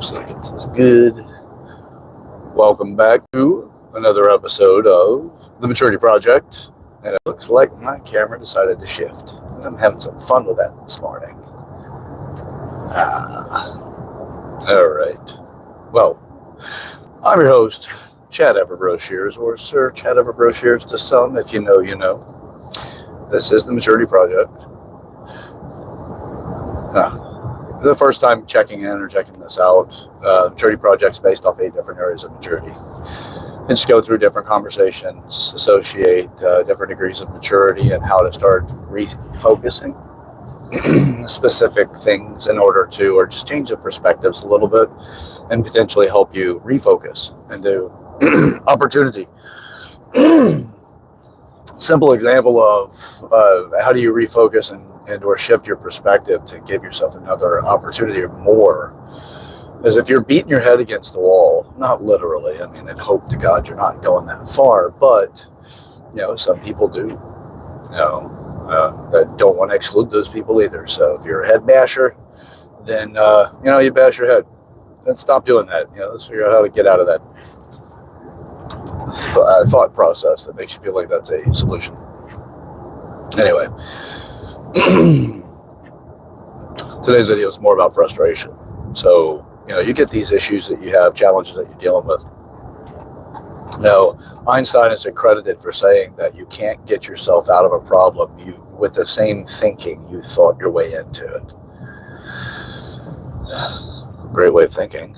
Absolutely. This is good. Welcome back to another episode of The Maturity Project. And it looks like my camera decided to shift. I'm having some fun with that this morning. Alright. Well, I'm your host, Chad Ever Broshears, or Sir Chad Ever Broshears to some. If you know, you know. This is The Maturity Project. The first time checking in or checking this out, maturity projects based off 8 different areas of maturity. And just go through different conversations, associate different degrees of maturity and how to start refocusing specific things in order to, or just change the perspectives a little bit and potentially help you refocus into opportunity. Simple example of how do you refocus and or shift your perspective to give yourself another opportunity or more is if you're beating your head against the wall, not literally, I mean, and hope to God you're not going that far, but, some people do, I don't want to exclude those people either. So if you're a head basher, then, you bash your head. Then stop doing that. Let's figure out how to get out of that thought process that makes you feel like that's a solution. Anyway, today's video is more about frustration. So, you get these issues that you have, challenges that you're dealing with. Now, Einstein is accredited for saying that you can't get yourself out of a problem with the same thinking you thought your way into it. Great way of thinking.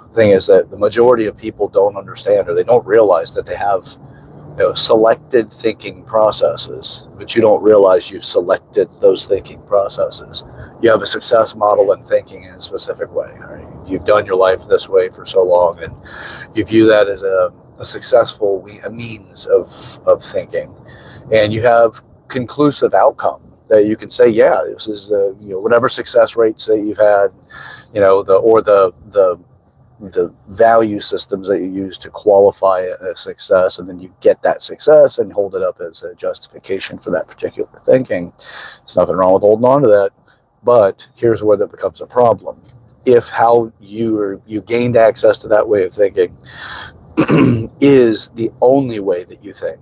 The thing is that the majority of people don't understand, or they don't realize that they have selected thinking processes, but you don't realize you've selected those thinking processes. You have a success model in thinking in a specific way. Right? You've done your life this way for so long, and you view that as a successful means of thinking, and you have conclusive outcome that you can say, yeah, this is whatever success rates that you've had, the value systems that you use to qualify a success, and then you get that success and hold it up as a justification for that particular thinking. There's nothing wrong with holding on to that, but here's where that becomes a problem. If how you gained access to that way of thinking is the only way that you think,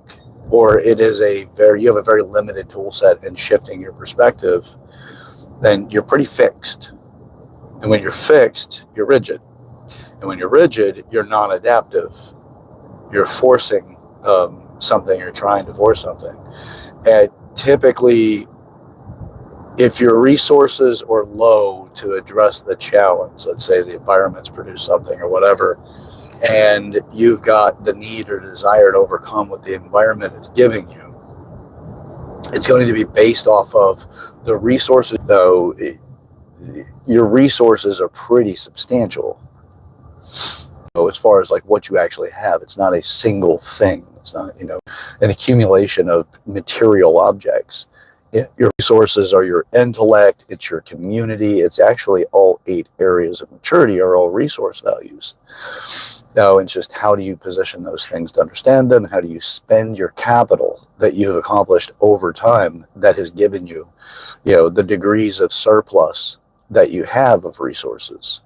or it is you have a very limited tool set in shifting your perspective, then you're pretty fixed. And when you're fixed, you're rigid. And when you're rigid, you're non-adaptive. You're forcing something, you're trying to force something. And typically, if your resources are low to address the challenge, let's say the environment's produced something or whatever, and you've got the need or desire to overcome what the environment is giving you, it's going to be based off of the resources, though your resources are pretty substantial. So as far as like what you actually have, it's not a single thing. It's not, an accumulation of material objects. Your resources are your intellect, it's your community, it's actually all 8 areas of maturity are all resource values. Now, it's just how do you position those things to understand them, and how do you spend your capital that you've accomplished over time that has given you, the degrees of surplus that you have of resources.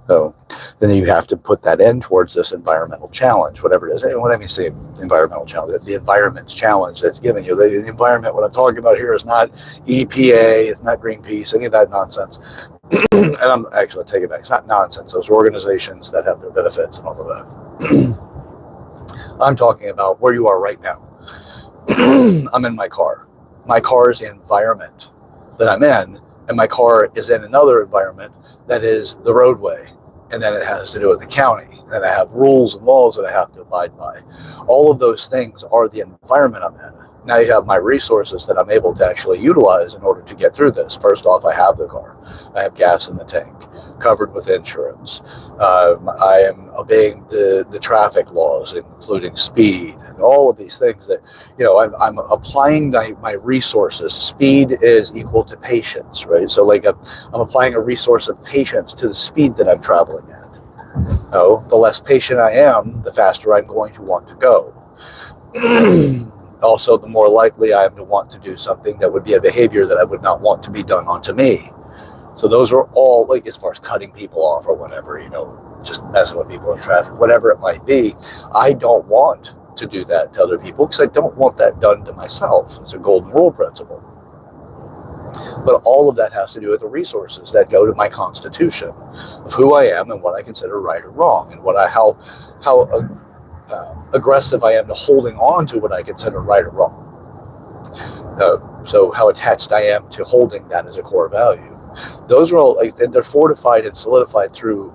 So then you have to put that in towards this environmental challenge, whatever it is. And when I mean say environmental challenge, the environment's challenge that's given you. The environment, what I'm talking about here is not EPA, it's not Greenpeace, any of that nonsense. And I'm actually taking it back. It's not nonsense. Those are organizations that have their benefits and all of that. I'm talking about where you are right now. I'm in my car. My car is the environment that I'm in, and my car is in another environment that is the roadway, and then it has to do with the county, and I have rules and laws that I have to abide by. All of those things are the environment I'm in. Now you have my resources that I'm able to actually utilize in order to get through this. First off, I have the car. I have gas in the tank, covered with insurance. I am obeying the traffic laws, including speed, and all of these things that, I'm applying my resources. Speed is equal to patience, right? So like I'm applying a resource of patience to the speed that I'm traveling at. The less patient I am, the faster I'm going to want to go. Also, the more likely I am to want to do something that would be a behavior that I would not want to be done onto me. So those are all, like, as far as cutting people off or whatever, just messing with people in traffic, whatever it might be. I don't want to do that to other people because I don't want that done to myself. It's a golden rule principle. But all of that has to do with the resources that go to my constitution of who I am and what I consider right or wrong, and how aggressive I am to holding on to what I consider right or wrong. So how attached I am to holding that as a core value. Those are all, like, they're fortified and solidified through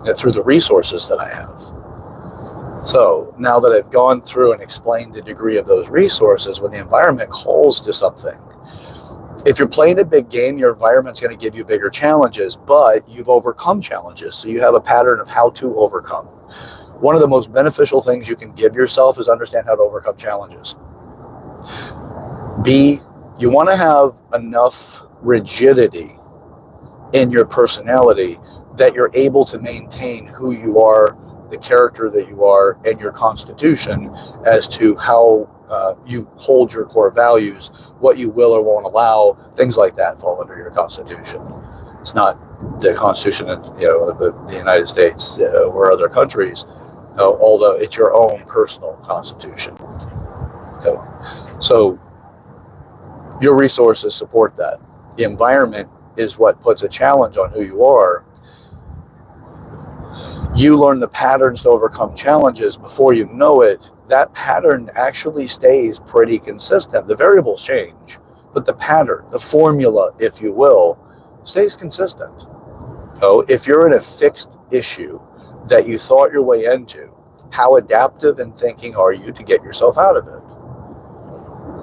the resources that I have. So now that I've gone through and explained the degree of those resources, when the environment calls to something, if you're playing a big game, your environment's going to give you bigger challenges, but you've overcome challenges. So you have a pattern of how to overcome. One of the most beneficial things you can give yourself is understand how to overcome challenges. You want to have enough rigidity in your personality that you're able to maintain who you are, the character that you are, and your constitution as to how you hold your core values, what you will or won't allow, things like that fall under your constitution. It's not the constitution of the United States or other countries, although it's your own personal constitution. So your resources support that. The environment is what puts a challenge on who you are. You learn the patterns to overcome challenges. Before you know it, that pattern actually stays pretty consistent. The variables change, but the pattern, the formula, if you will, stays consistent. So if you're in a fixed issue that you thought your way into, how adaptive in thinking are you to get yourself out of it?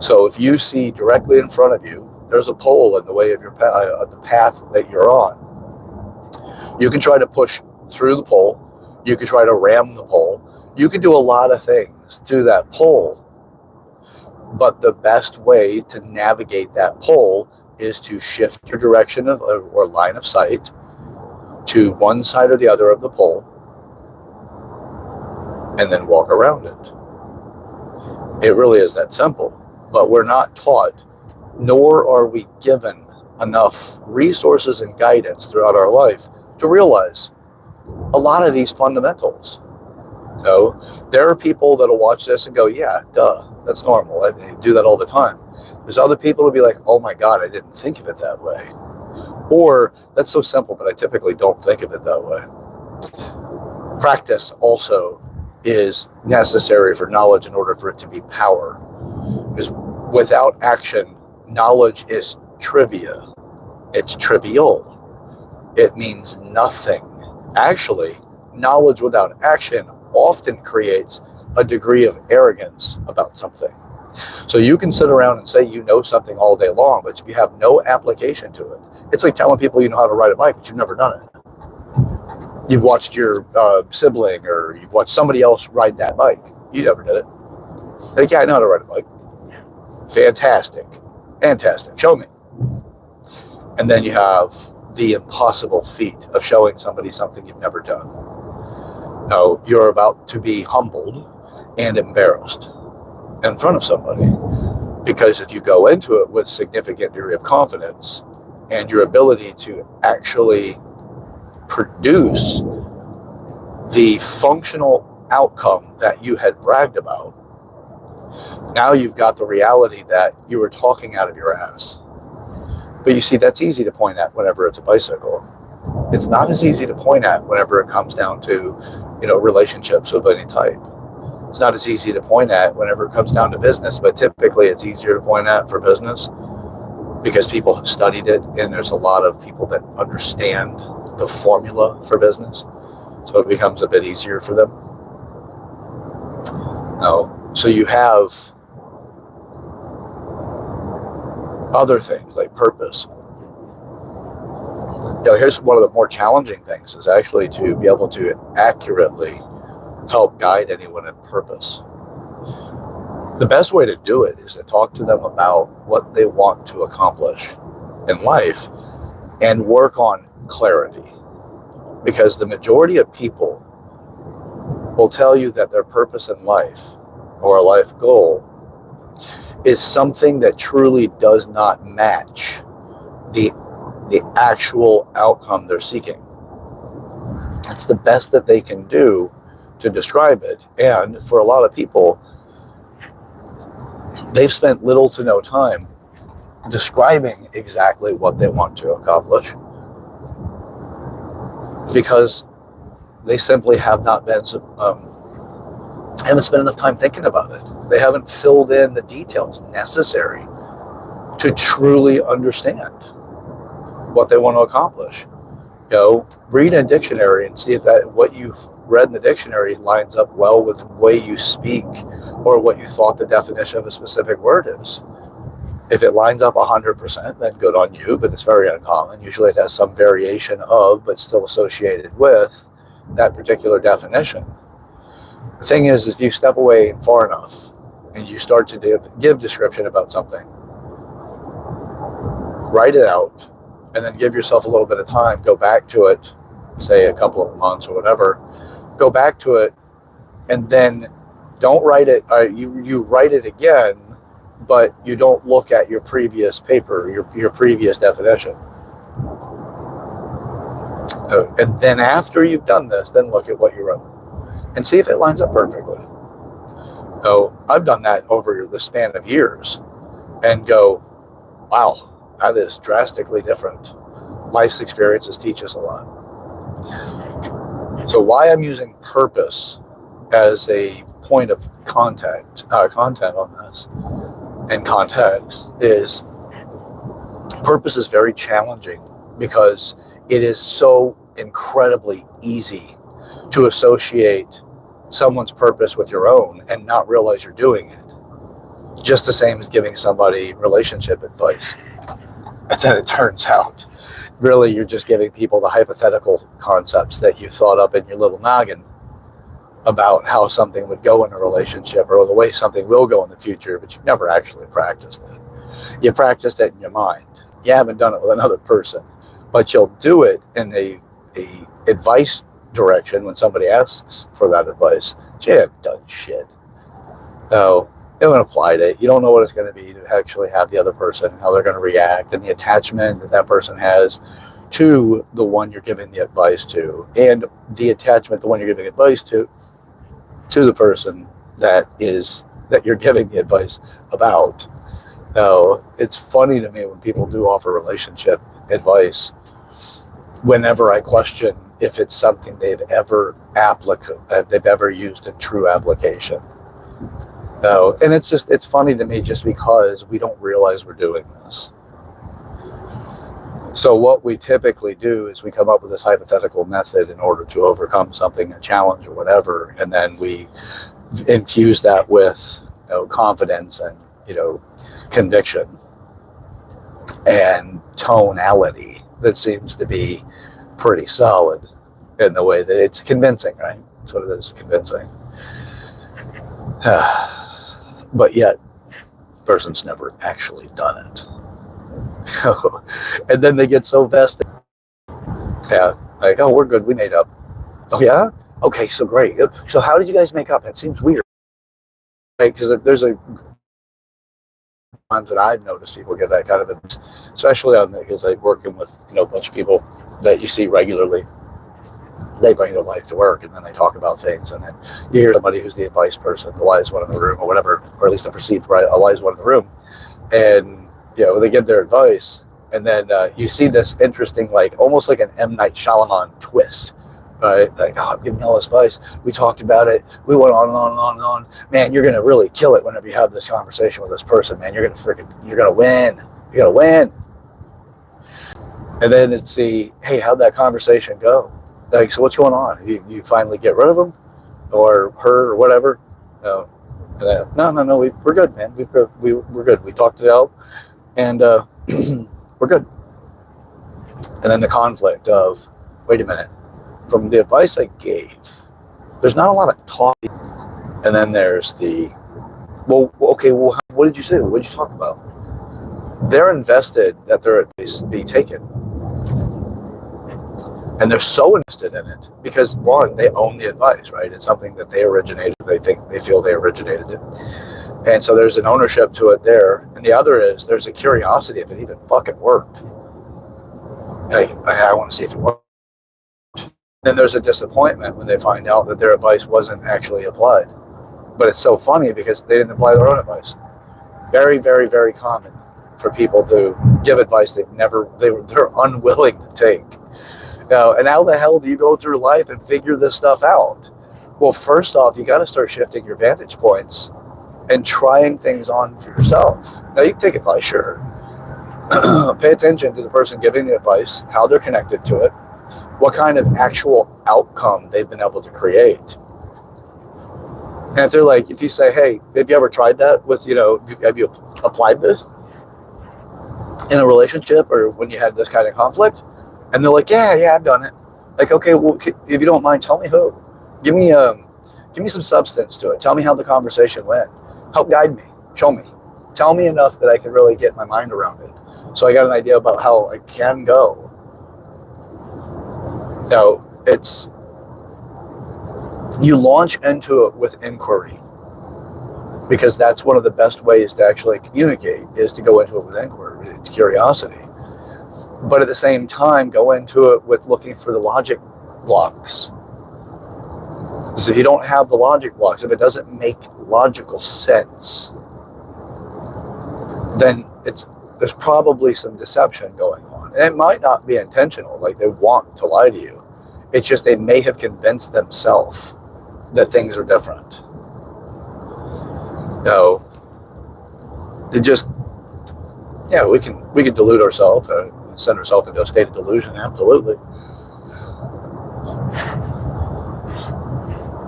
So if you see directly in front of you, there's a pole in the way of the path that you're on. You can try to push through the pole. You can try to ram the pole. You can do a lot of things to that pole. But the best way to navigate that pole is to shift your direction or line of sight to one side or the other of the pole and then walk around it. It really is that simple. But we're not taught, nor are we given enough resources and guidance throughout our life to realize a lot of these fundamentals. So there are people that'll watch this and go, yeah, duh, that's normal. I do that all the time. There's other people who'll be like, oh my God, I didn't think of it that way. Or that's so simple, but I typically don't think of it that way. Practice also is necessary for knowledge in order for it to be power. Because without action, knowledge is trivia. It's trivial. It means nothing. Actually, knowledge without action often creates a degree of arrogance about something. So you can sit around and say you know something all day long, but if you have no application to it, it's like telling people you know how to ride a bike, but you've never done it. You've watched your sibling or you've watched somebody else ride that bike. You never did it. Like, yeah, I know how to ride a bike. Fantastic. Show me. And then you have the impossible feat of showing somebody something you've never done. Now, you're about to be humbled and embarrassed in front of somebody. Because if you go into it with significant degree of confidence and your ability to actually produce the functional outcome that you had bragged about, now you've got the reality that you were talking out of your ass. But you see, that's easy to point at whenever it's a bicycle. It's not as easy to point at whenever it comes down to, relationships of any type. It's not as easy to point at whenever it comes down to business, but typically it's easier to point at for business because people have studied it and there's a lot of people that understand the formula for business. So it becomes a bit easier for them. So you have other things like purpose. Here's one of the more challenging things is actually to be able to accurately help guide anyone in purpose. The best way to do it is to talk to them about what they want to accomplish in life and work on clarity. Because the majority of people will tell you that their purpose in life or a life goal is something that truly does not match the the actual outcome they're seeking. It's the best that they can do to describe it. And for a lot of people, they've spent little to no time describing exactly what they want to accomplish because they simply have not been haven't spent enough time thinking about it. They haven't filled in the details necessary to truly understand what they want to accomplish. Read a dictionary and see if that what you've read in the dictionary lines up well with the way you speak or what you thought the definition of a specific word is. If it lines up 100%, then good on you, but it's very uncommon. Usually it has some variation of, but still associated with, that particular definition. The thing is, if you step away far enough and you start to give description about something, write it out, and then give yourself a little bit of time, go back to it, say a couple of months or whatever, go back to it, and then don't write it, you write it again, but you don't look at your previous paper, your previous definition. And then after you've done this, then look at what you wrote and see if it lines up perfectly. I've done that over the span of years and go, wow, that is drastically different. Life's experiences teach us a lot. So why I'm using purpose as a point of content on this and context is purpose is very challenging because it is so incredibly easy to associate someone's purpose with your own and not realize you're doing it. Just the same as giving somebody relationship advice. And then it turns out, really, you're just giving people the hypothetical concepts that you thought up in your little noggin about how something would go in a relationship or the way something will go in the future, but you've never actually practiced it. You practiced it in your mind. You haven't done it with another person, but you'll do it in a advice direction when somebody asks for that advice. You haven't done shit. No, you haven't applied it. You don't know what it's going to be to actually have the other person, how they're going to react, and the attachment that person has to the one you're giving the advice to, and the attachment the one you're giving advice to the person that you're giving the advice about. Now, it's funny to me when people do offer relationship advice, whenever I question if it's something they've ever used in true application. And it's funny to me just because we don't realize we're doing this. So what we typically do is we come up with this hypothetical method in order to overcome something, a challenge or whatever, and then we infuse that with confidence and conviction and tonality that seems to be pretty solid in the way that it's convincing, right? That's what it is, convincing. But yet, the person's never actually done it. And then they get so vested. Yeah, like, oh, we're good, we made up. Oh, yeah? Okay, so great. So how did you guys make up? That seems weird. Right? Because there's times that I've noticed people get that kind of advice, especially because I'm working with a bunch of people that you see regularly. They bring their life to work and then they talk about things, and then you hear somebody who's the advice person, the wise one in the room or whatever, or at least a perceived a wise one in the room, and they give their advice, and then you see this interesting, like almost like an M. Night Shyamalan twist, right? Like, oh, I'm giving all this advice. We talked about it. We went on and on and on and on. Man, you're gonna really kill it whenever you have this conversation with this person. Man, you're gonna win. You're gonna win. And then it's hey, how'd that conversation go? Like, so what's going on? You finally get rid of them, or her, or whatever? No, we're good, man. We're good. We talked it out, and we're good. And then the conflict of, wait a minute, from the advice I gave, there's not a lot of talking, and then there's what did you say? What did you talk about? They're invested that their advice be taken. And they're so invested in it because, one, they own the advice, right? It's something that they originated. They feel they originated it. And so there's an ownership to it there. And the other is there's a curiosity if it even fucking worked. I want to see if it works. Then there's a disappointment when they find out that their advice wasn't actually applied. But it's so funny because they didn't apply their own advice. Very, very, very common for people to give advice they're unwilling to take. And how the hell do you go through life and figure this stuff out? Well, first off, you got to start shifting your vantage points and trying things on for yourself. Now, you can take advice, sure. Pay attention to the person giving the advice, how they're connected to it, what kind of actual outcome they've been able to create. And if they're like, if you say, hey, have you ever tried that with, have you applied this in a relationship or when you had this kind of conflict? And they're like, yeah, I've done it. Like, okay, well, if you don't mind, tell me who. Give me some substance to it. Tell me how the conversation went. Help guide me. Show me. Tell me enough that I can really get my mind around it. So I got an idea about how I can go. Now, you launch into it with inquiry, because that's one of the best ways to actually communicate, is to go into it with inquiry, curiosity. But at the same time, go into it with looking for the logic blocks. Because if you don't have the logic blocks, if it doesn't make logical sense, then there's probably some deception going on. And it might not be intentional, like they want to lie to you. It's just they may have convinced themselves that things are different. No, it just, we can delude ourselves, send ourselves into a state of delusion, absolutely.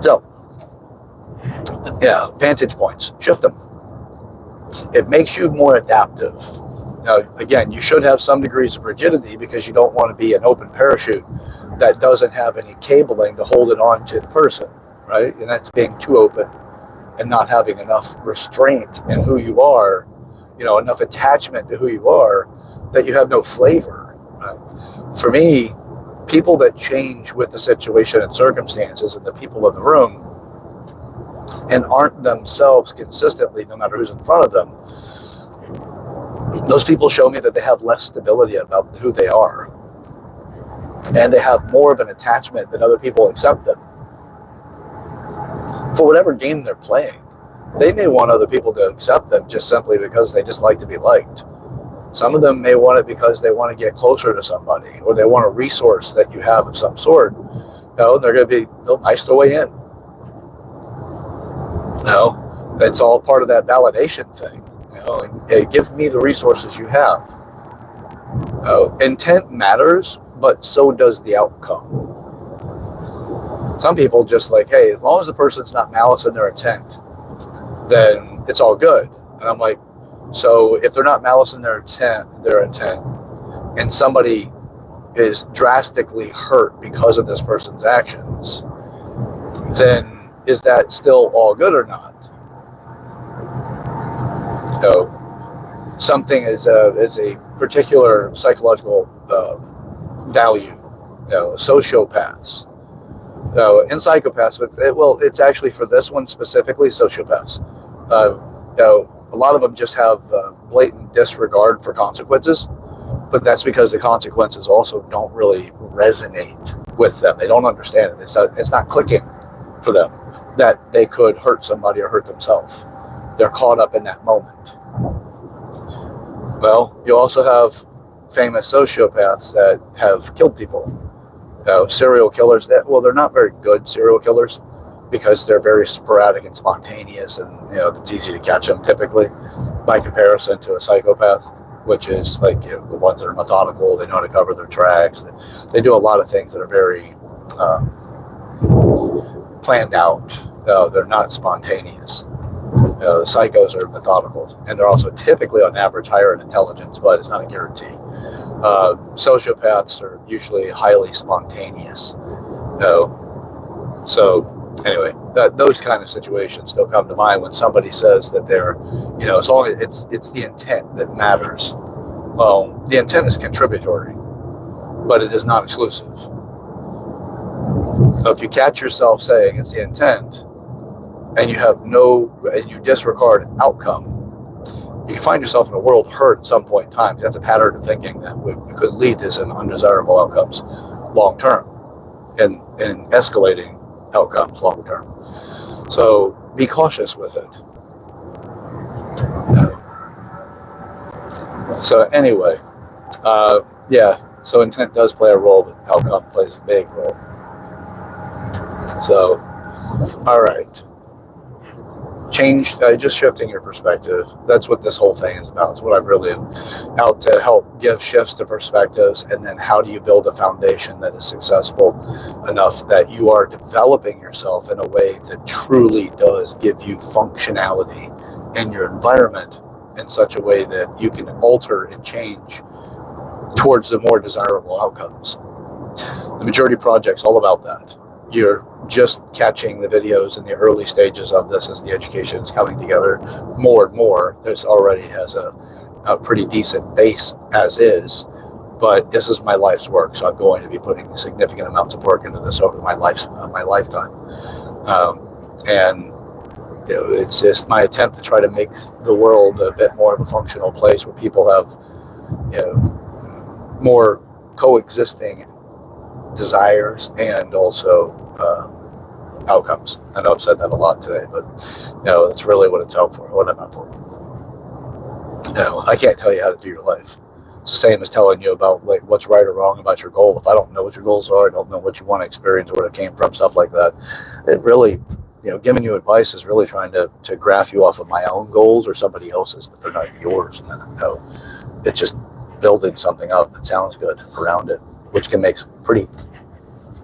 So, vantage points, shift them. It makes you more adaptive. Now, again, you should have some degrees of rigidity because you don't want to be an open parachute that doesn't have any cabling to hold it on to the person, right? And that's being too open and not having enough restraint in who you are, enough attachment to who you are that you have no flavor. Right? For me, people that change with the situation and circumstances and the people in the room and aren't themselves consistently, no matter who's in front of them, those people show me that they have less stability about who they are. And they have more of an attachment than other people accept them. For whatever game they're playing, they may want other people to accept them just simply because they just like to be liked. Some of them may want it because they want to get closer to somebody, or they want a resource that you have of some sort. They're going to be nice to weigh in. It's all part of that validation thing. Hey, give me the resources you have. Intent matters, but so does the outcome. Some people just like, hey, as long as the person's not malice in their intent, then it's all good. And I'm like, so if they're not malice in their intent, and somebody is drastically hurt because of this person's actions, then is that still all good or not? Something is a particular psychological value. Sociopaths. In psychopaths, but it's actually for this one specifically, sociopaths. A lot of them just have blatant disregard for consequences, but that's because the consequences also don't really resonate with them. They don't understand it. It's not clicking for them that they could hurt somebody or hurt themselves. They're caught up in that moment. Well, you also have famous sociopaths that have killed people. Serial killers, they're not very good serial killers because they're very sporadic and spontaneous, and it's easy to catch them typically by comparison to a psychopath, which is like the ones that are methodical. They know how to cover their tracks. They do a lot of things that are very planned out. They're not spontaneous. Psychos are methodical, and they're also typically on average higher in intelligence, but it's not a guarantee. Sociopaths are usually highly spontaneous. So anyway, those kind of situations still come to mind when somebody says that they're, as long as it's the intent that matters. Well, the intent is contributory, but it is not exclusive. So if you catch yourself saying it's the intent, and you disregard outcome, you can find yourself in a world of hurt at some point in time. That's a pattern of thinking that could lead to some undesirable outcomes long term, and escalating outcomes long term. So be cautious with it. So anyway, yeah, so intent does play a role, but outcome plays a big role. So, all right. Just shifting your perspective. That's what this whole thing is about. It's what I'm really out to help give shifts to perspectives, and then how do you build a foundation that is successful enough that you are developing yourself in a way that truly does give you functionality in your environment in such a way that you can alter and change towards the more desirable outcomes. The Maturity Project's all about that. You're just catching the videos in the early stages of this as the education is coming together more and more. This already has a pretty decent base as is, but this is my life's work, so I'm going to be putting significant amounts of work into this over my lifetime. And you know, it's just my attempt to try to make the world a bit more of a functional place where people have, you know, more coexisting desires and also outcomes. I know I've said that a lot today, but you know, it's really what it's out for, what I'm out for. You know, I can't tell you how to do your life. It's the same as telling you about like what's right or wrong about your goal. If I don't know what your goals are, I don't know what you want to experience, where it came from, stuff like that. It really, you know, giving you advice is really trying to graph you off of my own goals or somebody else's, but they're not yours. And you know, it's just building something up that sounds good around it, which can make some pretty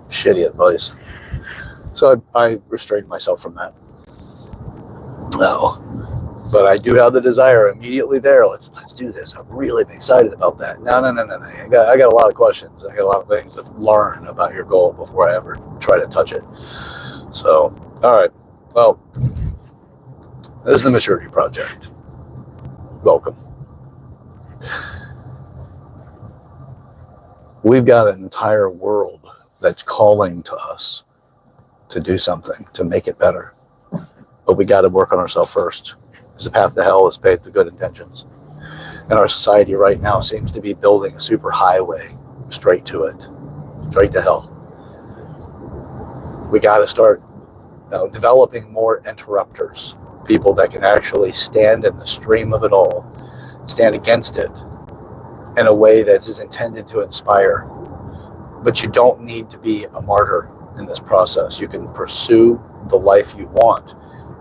shitty advice. So I restrained myself from that. No, but I do have the desire immediately there. Let's do this. I'm really excited about that. No. I got a lot of questions. I got a lot of things to learn about your goal before I ever try to touch it. So, all right. Well, this is the Maturity Project. Welcome. We've got an entire world that's calling to us to do something, to make it better. But we got to work on ourselves first. Because the path to hell is paved with good intentions. And our society right now seems to be building a super highway straight to it, straight to hell. We got to start developing more interrupters, people that can actually stand in the stream of it all, stand against it in a way that is intended to inspire. But you don't need to be a martyr in this process. You can pursue the life you want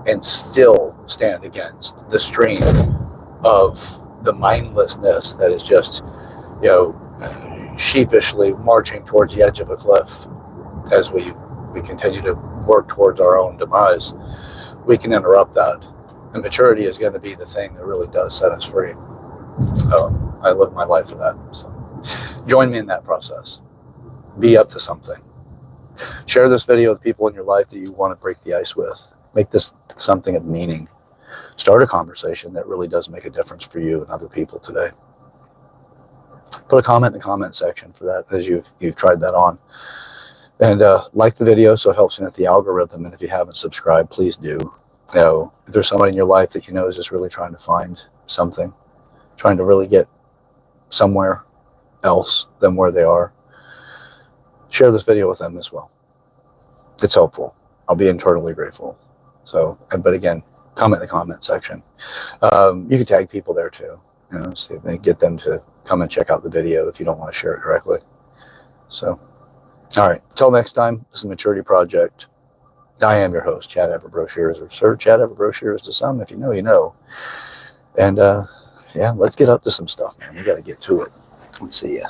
and still stand against the stream of the mindlessness that is just, you know, sheepishly marching towards the edge of a cliff as we continue to work towards our own demise. We can interrupt that. And maturity is going to be the thing that really does set us free. I live my life for that. So join me in that process. Be up to something. Share this video with people in your life that you want to break the ice with. Make this something of meaning. Start a conversation that really does make a difference for you and other people today. Put a comment in the comment section for that as you've tried that on. And like the video so it helps with the algorithm. And if you haven't subscribed, please do. You know, if there's somebody in your life that you know is just really trying to find something, trying to really get somewhere else than where they are, share this video with them as well. It's helpful. I'll be internally grateful. So, but again, comment in the comment section. You can tag people there too. You know, see if they get them to come and check out the video if you don't want to share it directly. So, all right. Until next time, this is Maturity Project. I am your host, Chad Ever Broshears, or Sir Chad Ever Broshears to some. If you know, you know. And yeah, let's get up to some stuff, man. We got to get to it. Let's see ya.